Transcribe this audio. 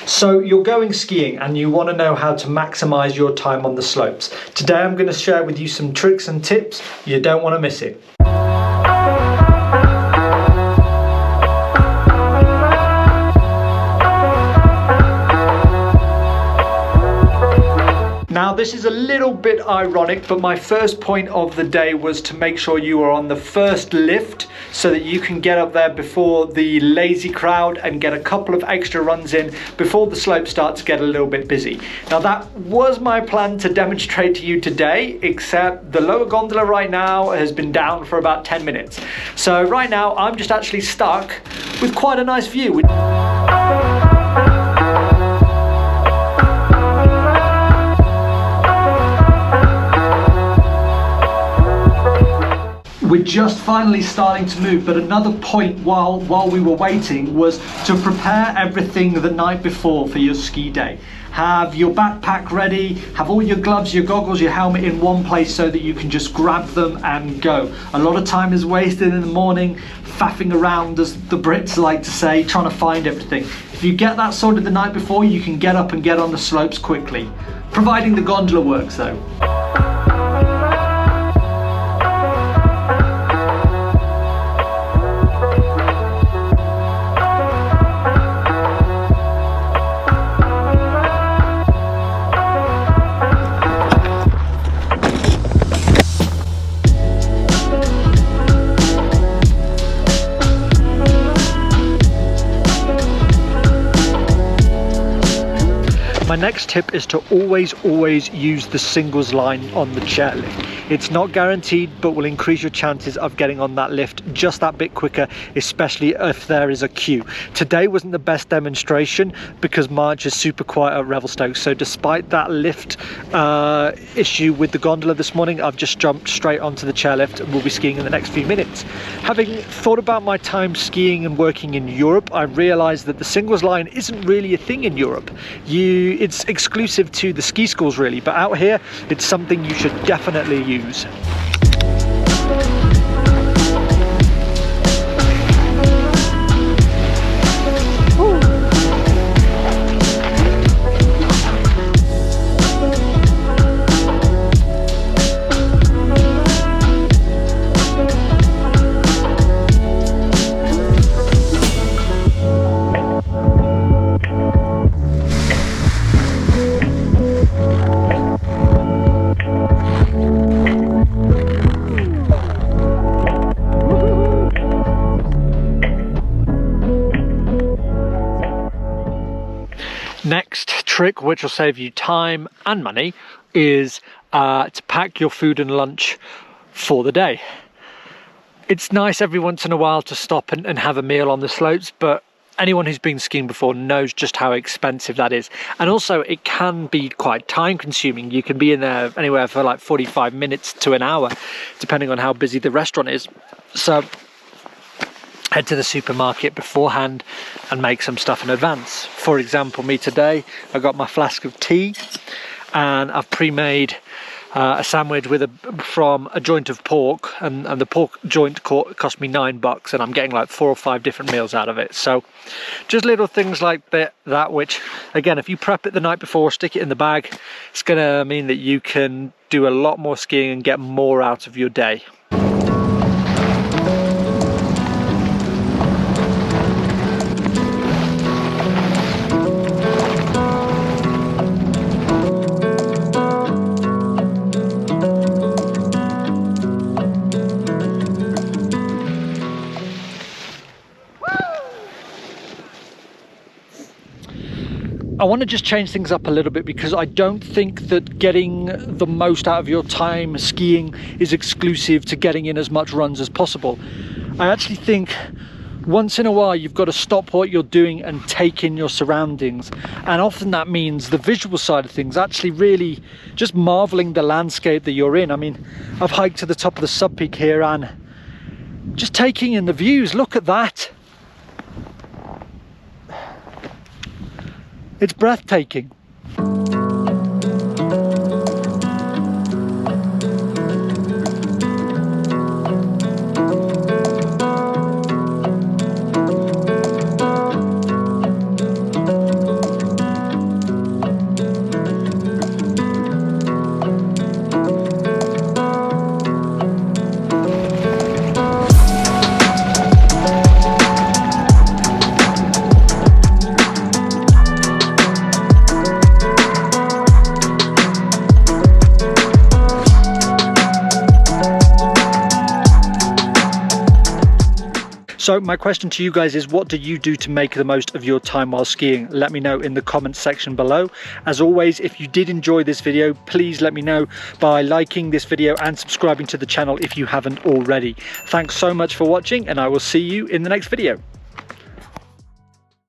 So you're going skiing and you want to know how to maximize your time on the slopes. Today I'm going to share with you some tricks and tips. You don't want to miss it. Now this is a little bit ironic, but my first point of the day was to make sure you are on the first lift so that you can get up there before the lazy crowd and get a couple of extra runs in before the slope starts to get a little bit busy. Now that was my plan to demonstrate to you today, except the lower gondola right now has been down for about 10 minutes. So right now I'm just actually stuck with quite a nice view. We're just finally starting to move, but another point while we were waiting was to prepare everything the night before for your ski day. Have your backpack ready, have all your gloves, your goggles, your helmet in one place so that you can just grab them and go. A lot of time is wasted in the morning faffing around, as the Brits like to say, trying to find everything. If you get that sorted the night before, you can get up and get on the slopes quickly, providing the gondola works though. My next tip is to always use the singles line on the chairlift. It's not guaranteed, but will increase your chances of getting on that lift just that bit quicker, especially if there is a queue. Today wasn't the best demonstration because March is super quiet at Revelstoke, so despite that lift issue with the gondola this morning, I've just jumped straight onto the chairlift and we'll be skiing in the next few minutes. Having thought about my time skiing and working in Europe, I realized that the singles line isn't really a thing in Europe. It's exclusive to the ski schools really, but out here it's something you should definitely use. Next trick, which will save you time and money, is to pack your food and lunch for the day. It's nice every once in a while to stop and have a meal on the slopes, but anyone who's been skiing before knows just how expensive that is. And also it can be quite time consuming. You can be in there anywhere for like 45 minutes to an hour, depending on how busy the restaurant is. So head to the supermarket beforehand and make some stuff in advance. For example, me today, I got my flask of tea and I've pre-made a sandwich from a joint of pork, and the pork joint cost me $9, and I'm getting like 4 or 5 different meals out of it. So just little things like that, which again, if you prep it the night before, stick it in the bag, it's gonna mean that you can do a lot more skiing and get more out of your day. I want to just change things up a little bit because I don't think that getting the most out of your time skiing is exclusive to getting in as much runs as possible. I actually think once in a while you've got to stop what you're doing and take in your surroundings, and often that means the visual side of things, actually really just marveling the landscape that you're in. I mean, I've hiked to the top of the sub peak here and just taking in the views. Look at that. It's breathtaking. So my question to you guys is, what do you do to make the most of your time while skiing? Let me know in the comments section below. As always, if you did enjoy this video, please let me know by liking this video and subscribing to the channel if you haven't already. Thanks so much for watching, and I will see you in the next video.